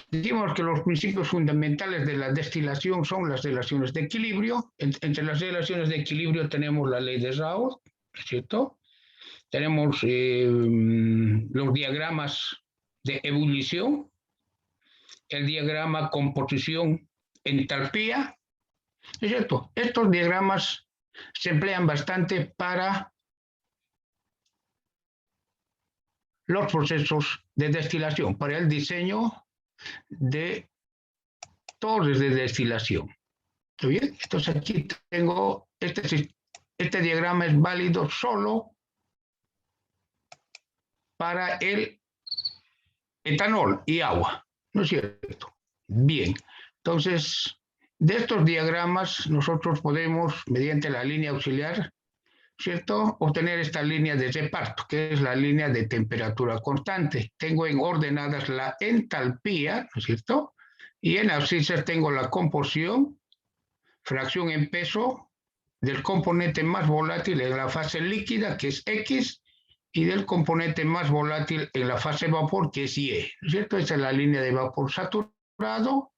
Dijimos que los principios fundamentales de la destilación son las relaciones de equilibrio. Entre las relaciones de equilibrio tenemos la ley de Raoult, ¿cierto? Tenemos los diagramas de ebullición, el diagrama composición, entalpía, ¿es cierto? Estos diagramas se emplean bastante para los procesos de destilación, para el diseño de torres de destilación. ¿Está bien? Entonces aquí tengo, este diagrama es válido solo para el etanol y agua, ¿no es cierto? Bien, entonces, de estos diagramas nosotros podemos, mediante la línea auxiliar, ¿cierto?, obtener esta línea de reparto, que es la línea de temperatura constante. Tengo en ordenadas la entalpía, ¿no es cierto?, y en abscisas tengo la composición, fracción en peso, del componente más volátil en la fase líquida, que es X, y del componente más volátil en la fase vapor, que es Y, ¿no es cierto? Esta es la línea de vapor saturado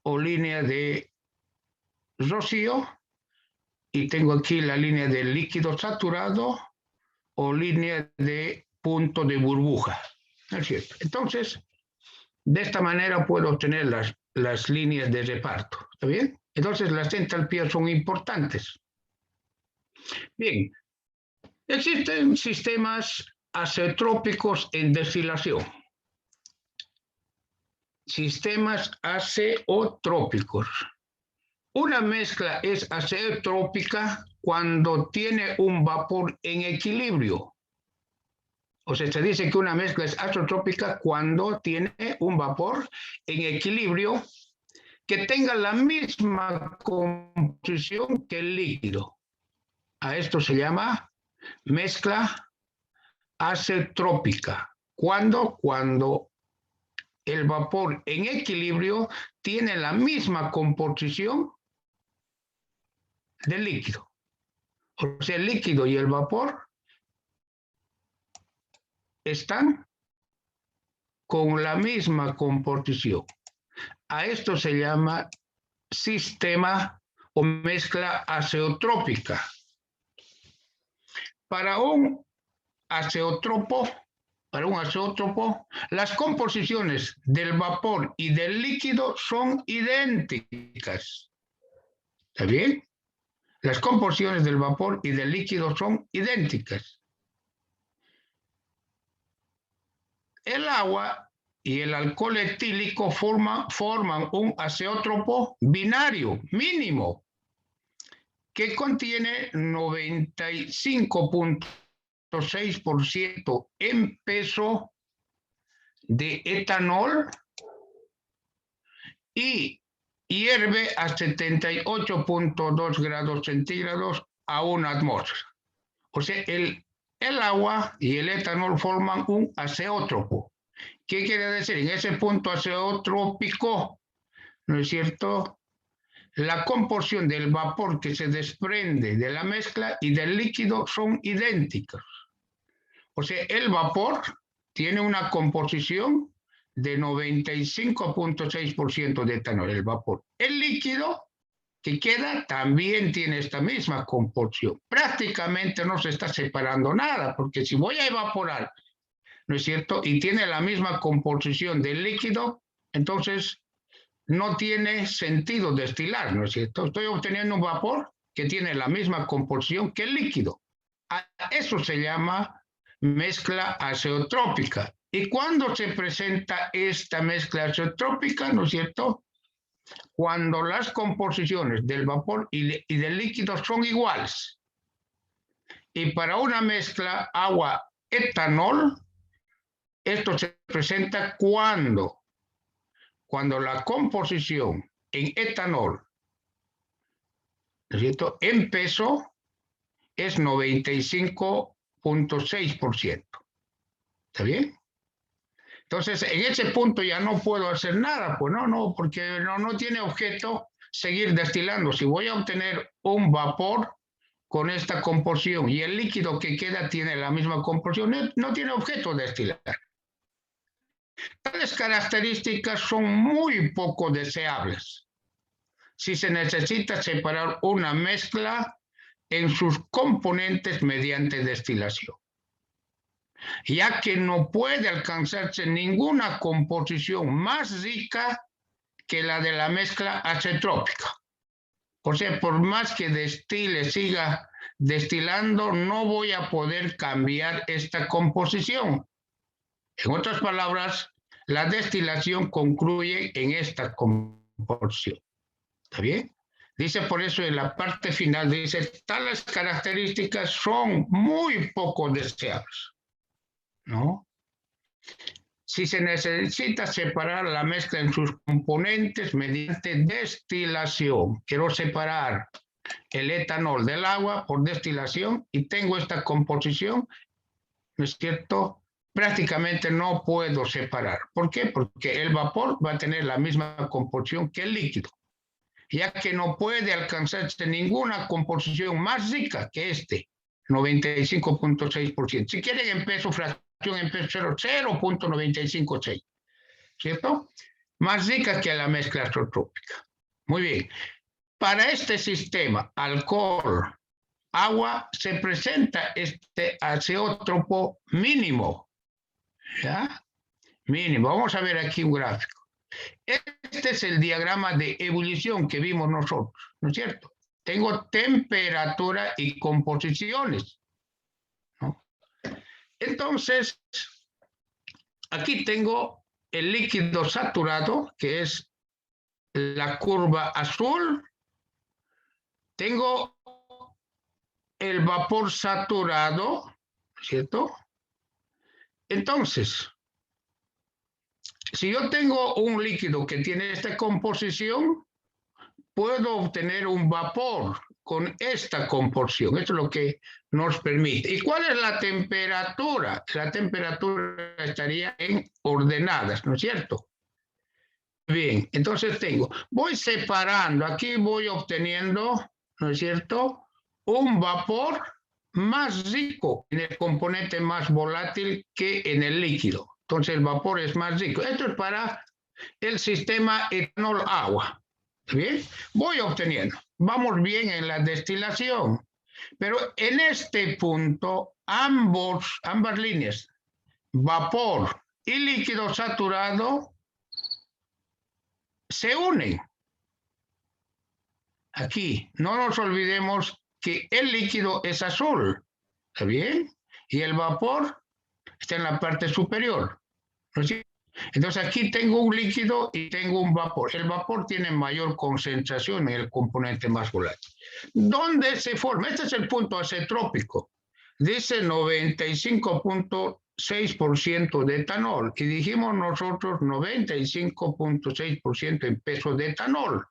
o línea de rocío, y tengo aquí la línea de líquido saturado o línea de punto de burbuja, ¿no es cierto? Entonces, de esta manera puedo obtener las líneas de reparto, ¿está bien? Entonces, las entalpías son importantes. Bien, existen sistemas azeotrópicos en destilación. Sistemas azeotrópicos. Una mezcla es azeotrópica cuando tiene un vapor en equilibrio. O sea, se dice que una mezcla es azeotrópica cuando tiene un vapor en equilibrio que tenga la misma composición que el líquido. A esto se llama mezcla azeotrópica. Cuando el vapor en equilibrio tiene la misma composición del líquido. O sea, el líquido y el vapor están con la misma composición. A esto se llama sistema o mezcla azeotrópica. Para un azeótropo, las composiciones del vapor y del líquido son idénticas. ¿Está bien? Las composiciones del vapor y del líquido son idénticas. El agua y el alcohol etílico forman un azeótropo binario mínimo que contiene 95.6% en peso de etanol y hierve a 78.2 grados centígrados a una atmósfera. O sea, el agua y el etanol forman un azeótropo. ¿Qué quiere decir? En ese punto azeotrópico, ¿no es cierto?, la composición del vapor que se desprende de la mezcla y del líquido son idénticas. O sea, el vapor tiene una composición de 95.6% de etanol, el vapor. El líquido que queda también tiene esta misma composición. Prácticamente no se está separando nada, porque si voy a evaporar, ¿no es cierto?, y tiene la misma composición del líquido, entonces no tiene sentido destilar, ¿no es cierto? Estoy obteniendo un vapor que tiene la misma composición que el líquido. A eso se llama mezcla azeotrópica. ¿Y cuándo se presenta esta mezcla azeotrópica, no es cierto? Cuando las composiciones del vapor y del líquido son iguales. Y para una mezcla agua-etanol, esto se presenta cuando la composición en etanol, ¿no es cierto?, en peso es 95.6%. ¿Está bien? Entonces, en ese punto ya no puedo hacer nada, pues no, porque no tiene objeto seguir destilando. Si voy a obtener un vapor con esta composición y el líquido que queda tiene la misma composición, no tiene objeto destilar. Tales características son muy poco deseables si se necesita separar una mezcla en sus componentes mediante destilación, ya que no puede alcanzarse ninguna composición más rica que la de la mezcla acetrópica. O sea, por más que destile, siga destilando, no voy a poder cambiar esta composición. En otras palabras, la destilación concluye en esta composición. ¿Está bien? Dice por eso en la parte final, dice, tales características son muy poco deseables, ¿no? Si se necesita separar la mezcla en sus componentes mediante destilación, quiero separar el etanol del agua por destilación y tengo esta composición, ¿no es cierto? Prácticamente no puedo separar. ¿Por qué? Porque el vapor va a tener la misma composición que el líquido, ya que no puede alcanzarse ninguna composición más rica que este, 95.6%. Si quieren en peso, fracción en peso 0.956, ¿cierto? Más rica que la mezcla azotrópica. Muy bien. Para este sistema, alcohol, agua, se presenta este azeótropo mínimo, ¿ya? Mínimo. Vamos a ver aquí un gráfico. Este es el diagrama de ebullición que vimos nosotros, ¿no es cierto? Tengo temperatura y composiciones, ¿no? Entonces, aquí tengo el líquido saturado, que es la curva azul. Tengo el vapor saturado, ¿cierto? Entonces, si yo tengo un líquido que tiene esta composición, puedo obtener un vapor con esta composición. Esto es lo que nos permite. ¿Y cuál es la temperatura? La temperatura estaría en ordenadas, ¿no es cierto? Bien, entonces voy separando, aquí voy obteniendo, ¿no es cierto?, un vapor más rico en el componente más volátil que en el líquido. Entonces el vapor es más rico. Esto es para el sistema etanol-agua. ¿Bien? Voy obteniendo. Vamos bien en la destilación. Pero en este punto, ambas líneas, vapor y líquido saturado, se unen. Aquí, no nos olvidemos que el líquido es azul, ¿está bien? Y el vapor está en la parte superior, ¿no es cierto? Entonces aquí tengo un líquido y tengo un vapor. El vapor tiene mayor concentración en el componente más volátil. ¿Dónde se forma? Este es el punto acetrópico. Dice 95.6% de etanol y dijimos nosotros 95.6% en peso de etanol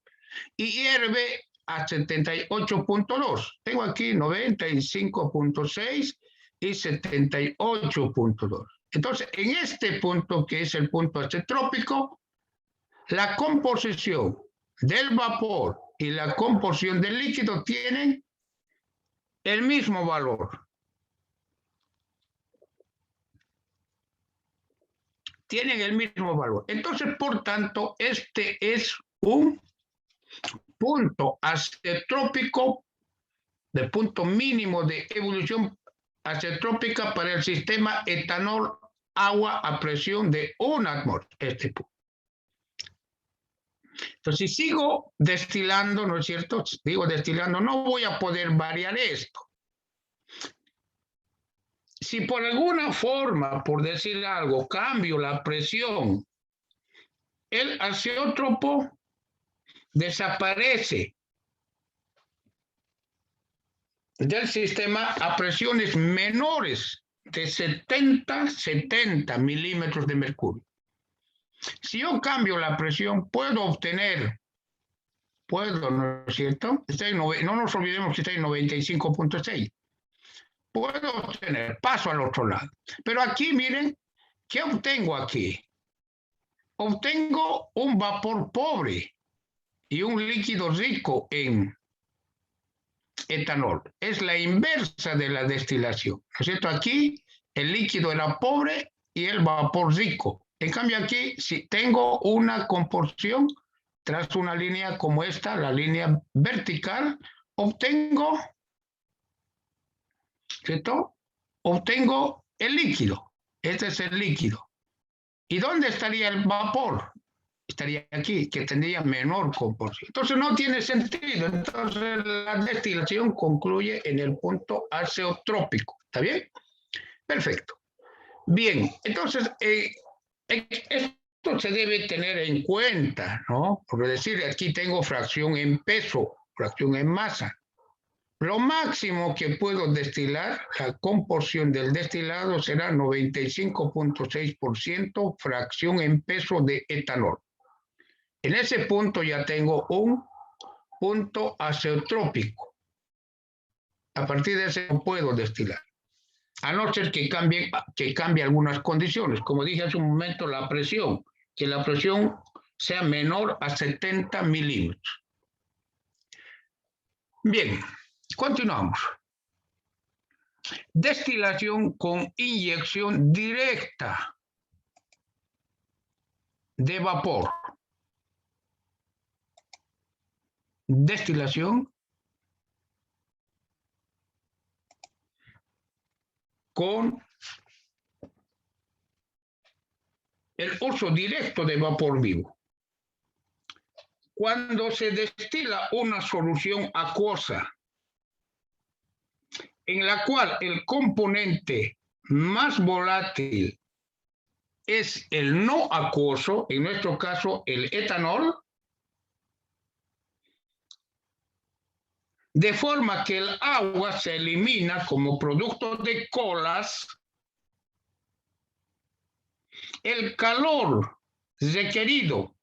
y hierve a 78.2. Tengo aquí 95.6 y 78.2. Entonces, en este punto, que es el punto acetrópico, la composición del vapor y la composición del líquido tienen el mismo valor. Tienen el mismo valor. Entonces, por tanto, este es un punto acetrópico, de punto mínimo de ebullición acetrópica para el sistema etanol-agua a presión de 1 atmósfera. Este punto. Entonces, si sigo destilando, ¿no es cierto? Digo destilando, no voy a poder variar esto. Si por alguna forma, por decir algo, cambio la presión, el azeótropo desaparece del sistema a presiones menores de 70 milímetros de mercurio. Si yo cambio la presión, puedo obtener, ¿no es cierto? No nos olvidemos que está en 95.6. Puedo obtener, paso al otro lado. Pero aquí, miren, ¿qué obtengo aquí? Obtengo un vapor pobre y un líquido rico en etanol. Es la inversa de la destilación, ¿no es cierto? Aquí el líquido era pobre y el vapor rico. En cambio aquí, si tengo una composición, trazo una línea como esta, la línea vertical, obtengo, ¿cierto? Obtengo el líquido. Este es el líquido. ¿Y dónde estaría el vapor? Estaría aquí, que tendría menor composición. Entonces no tiene sentido. Entonces la destilación concluye en el punto azeotrópico. ¿Está bien? Perfecto. Bien, entonces esto se debe tener en cuenta, ¿no? Por decir, aquí tengo fracción en peso, fracción en masa. Lo máximo que puedo destilar, la composición del destilado será 95.6% fracción en peso de etanol. En ese punto ya tengo un punto azeotrópico. A partir de ese no puedo destilar. A no ser que cambie algunas condiciones. Como dije hace un momento, la presión, que la presión sea menor a 70 milímetros. Bien, continuamos. Destilación con inyección directa de vapor. Destilación con el uso directo de vapor vivo. Cuando se destila una solución acuosa en la cual el componente más volátil es el no acuoso, en nuestro caso el etanol, de forma que el agua se elimina como producto de colas, el calor requerido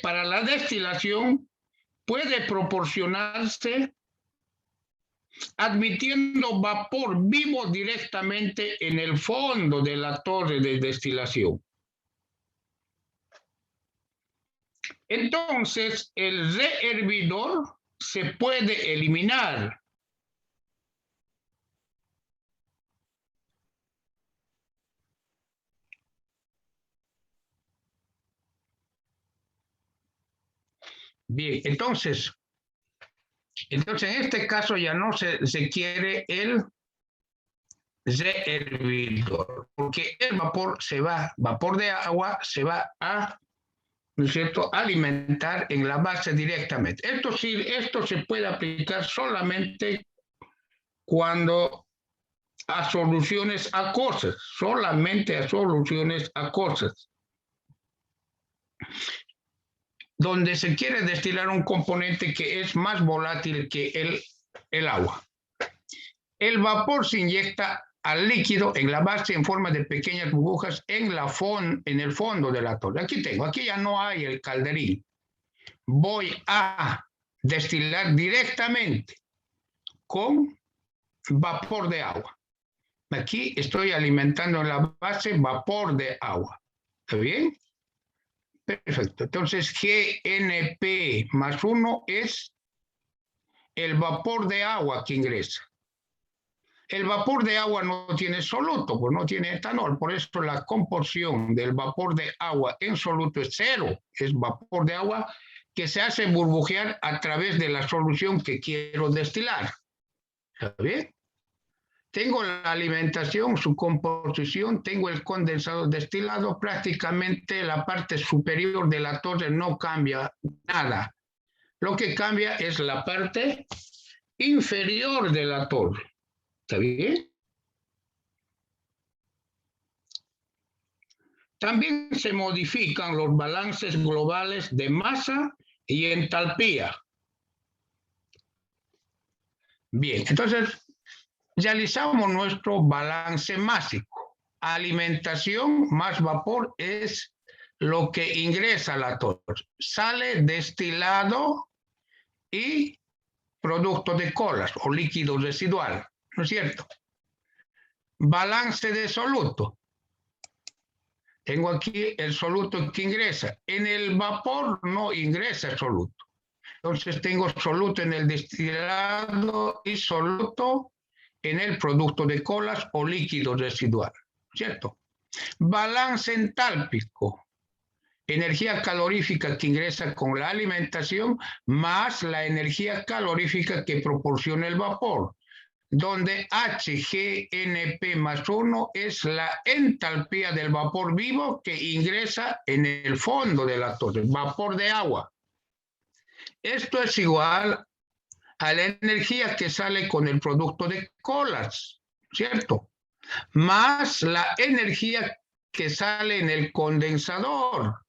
para la destilación puede proporcionarse admitiendo vapor vivo directamente en el fondo de la torre de destilación. Entonces, el rehervidor se puede eliminar. Bien, entonces en este caso ya no se quiere el rehervidor, porque el vapor vapor de agua se va a, ¿no es cierto?, alimentar en la base directamente. Esto se puede aplicar solamente cuando a soluciones acuosas, solamente a soluciones acuosas, donde se quiere destilar un componente que es más volátil que el agua. El vapor se inyecta al líquido en la base en forma de pequeñas burbujas en el fondo de la torre. Aquí ya no hay el calderín. Voy a destilar directamente con vapor de agua. Aquí estoy alimentando en la base vapor de agua. ¿Está bien? Perfecto. Entonces, GNP más 1 es el vapor de agua que ingresa. El vapor de agua no tiene soluto, pues no tiene etanol, por eso la composición del vapor de agua en soluto es cero, es vapor de agua que se hace burbujear a través de la solución que quiero destilar. ¿Está bien? Tengo la alimentación, su composición, tengo el condensado destilado, prácticamente la parte superior de la torre no cambia nada. Lo que cambia es la parte inferior de la torre. ¿Está bien? También se modifican los balances globales de masa y entalpía. Bien, entonces realizamos nuestro balance másico. Alimentación más vapor es lo que ingresa a la torre. Sale destilado y producto de colas o líquido residual, ¿no es cierto? Balance de soluto. Tengo aquí el soluto que ingresa. En el vapor no ingresa soluto. Entonces tengo soluto en el destilado y soluto en el producto de colas o líquido residual, ¿cierto? Balance entálpico. Energía calorífica que ingresa con la alimentación más la energía calorífica que proporciona el vapor, donde HGNP más 1 es la entalpía del vapor vivo que ingresa en el fondo de la torre, vapor de agua. Esto es igual a la energía que sale con el producto de colas, ¿cierto? Más la energía que sale en el condensador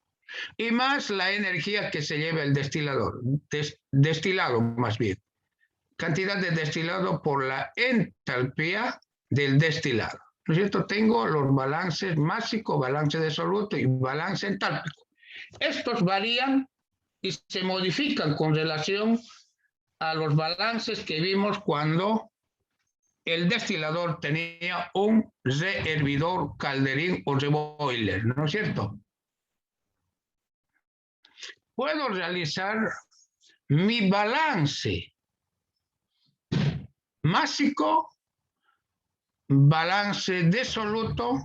y más la energía que se lleva el destilador, destilado más bien. Cantidad de destilado por la entalpía del destilado. ¿No es cierto? Tengo los balances másico, balance de soluto y balance entálpico. Estos varían y se modifican con relación a los balances que vimos cuando el destilador tenía un rehervidor, calderín o reboiler, ¿no es cierto? Puedo realizar mi balance másico, balance de soluto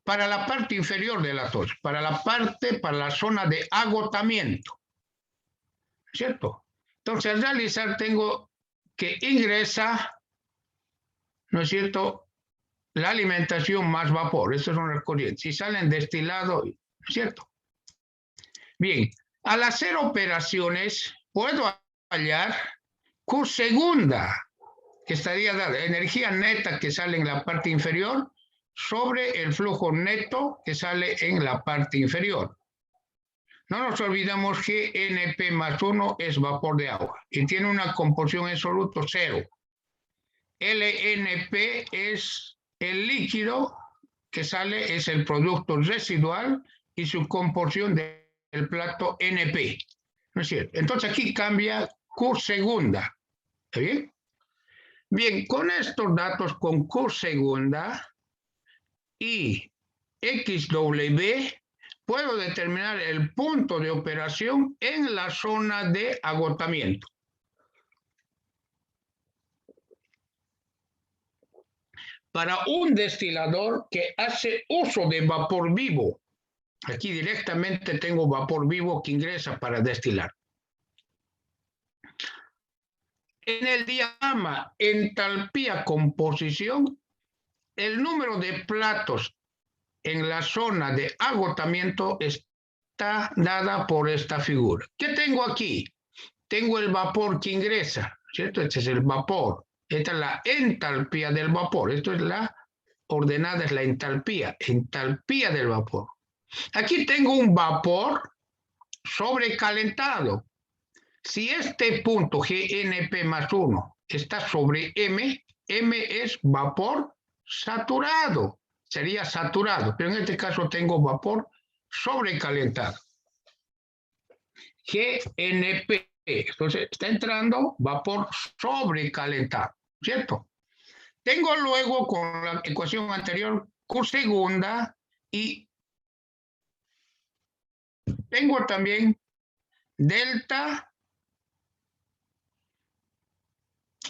para la parte inferior de la tos, para la zona de agotamiento, ¿cierto? Entonces, al realizar tengo que ingresa, ¿no es cierto?, la alimentación más vapor, estas son las corrientes, y salen destilados, ¿no es cierto? Bien, al hacer operaciones, puedo hallar Q segunda, que estaría dada energía neta que sale en la parte inferior, sobre el flujo neto que sale en la parte inferior. No nos olvidamos que NP más 1 es vapor de agua y tiene una composición en soluto 0. LNP es el líquido que sale, es el producto residual y su composición del plato NP. ¿No es cierto? Entonces aquí cambia Q segunda. ¿Está bien? Bien, con estos datos con Q segunda y XW, puedo determinar el punto de operación en la zona de agotamiento. Para un destilador que hace uso de vapor vivo, aquí directamente tengo vapor vivo que ingresa para destilar. En el diagrama entalpía composición, el número de platos en la zona de agotamiento está dada por esta figura. ¿Qué tengo aquí? Tengo el vapor que ingresa, ¿cierto? Este es el vapor. Esta es la entalpía del vapor. Esto es la ordenada, es la entalpía del vapor. Aquí tengo un vapor sobrecalentado. Si este punto GNP más 1 está sobre M, M es vapor saturado, sería saturado, pero en este caso tengo vapor sobrecalentado. GNP, entonces está entrando vapor sobrecalentado, ¿cierto? Tengo luego con la ecuación anterior Q segunda y tengo también delta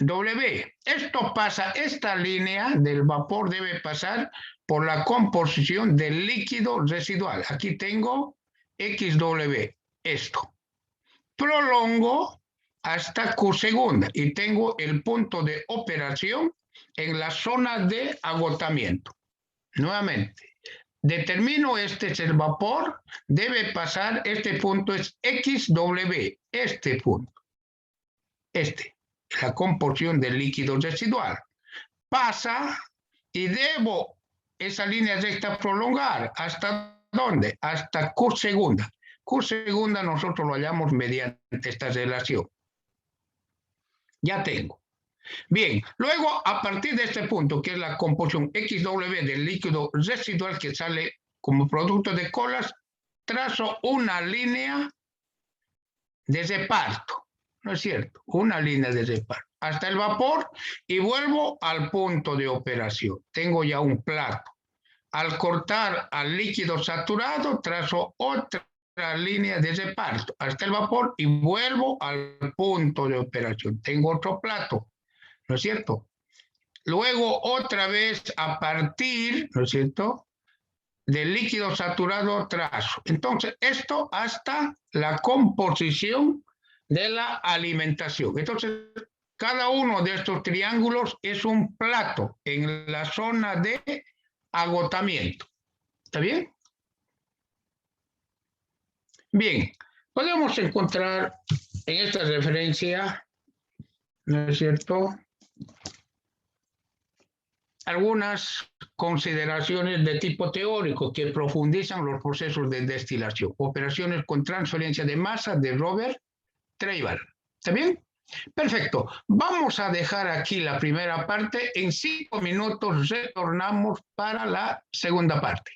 W. Esto pasa, esta línea del vapor debe pasar por la composición del líquido residual. Aquí tengo XW, esto. Prolongo hasta Q segunda y tengo el punto de operación en la zona de agotamiento. Nuevamente, determino este es el vapor, debe pasar, este punto es XW, este punto, la composición del líquido residual. Pasa y debo esa línea recta prolongar. ¿Hasta dónde? Hasta Q segunda. Q segunda nosotros lo hallamos mediante esta relación. Ya tengo. Bien, luego a partir de este punto, que es la composición XW del líquido residual que sale como producto de colas, trazo una línea de reparto, ¿no es cierto? Una línea de reparto hasta el vapor y vuelvo al punto de operación. Tengo ya un plato. Al cortar al líquido saturado, trazo otra línea de reparto hasta el vapor y vuelvo al punto de operación. Tengo otro plato, ¿no es cierto? luego otra vez a partir, ¿no es cierto?, del líquido saturado trazo. Entonces, esto hasta la composición de la alimentación. Entonces, cada uno de estos triángulos es un plato en la zona de agotamiento. ¿Está bien? Bien, podemos encontrar en esta referencia, ¿no es cierto?, algunas consideraciones de tipo teórico que profundizan los procesos de destilación. Operaciones con transferencia de masa de Robert Treiber. ¿Está bien? Perfecto. Vamos a dejar aquí la primera parte. En 5 minutos retornamos para la segunda parte.